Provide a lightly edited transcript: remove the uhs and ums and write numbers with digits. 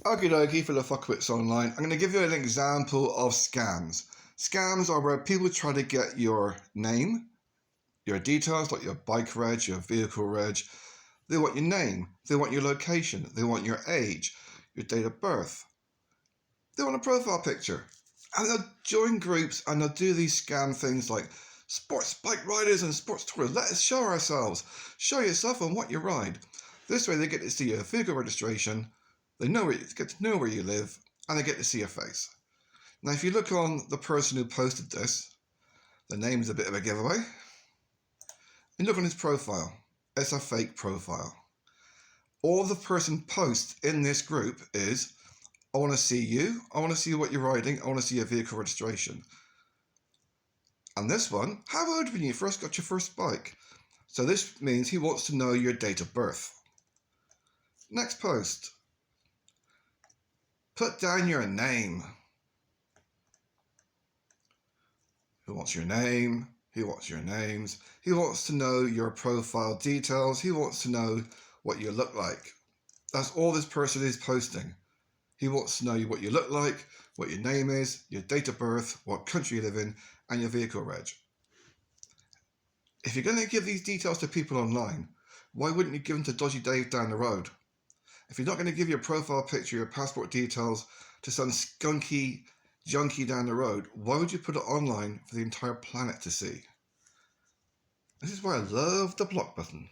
Okie dokie for the fuckwits online. I'm going to give you an example of scams. Scams are where people try to get your name, your details like your bike reg, your vehicle reg. They want your name, they want your location, they want your age, your date of birth. They want a profile picture. And they'll join groups and they'll do these scam things like sports bike riders and sports tourists. Let us show ourselves. Show yourself on what you ride. This way they get to see your vehicle registration. They get to know where you live, and they get to see your face. Now, if you look on the person who posted this, the name is a bit of a giveaway. And look on his profile. It's a fake profile. All the person posts in this group is, I want to see you, I want to see what you're riding, I want to see your vehicle registration. And this one, how old were you first got your first bike? So this means he wants to know your date of birth. Next post. Put down your name. Who wants your name? He wants your names. He wants to know your profile details. He wants to know what you look like. That's all this person is posting. He wants to know what you look like, what your name is, your date of birth, what country you live in, and your vehicle reg. If you're going to give these details to people online, why wouldn't you give them to Dodgy Dave down the road? If you're not going to give your profile picture, your passport details to some skunky junkie down the road, why would you put it online for the entire planet to see? This is why I love the block button.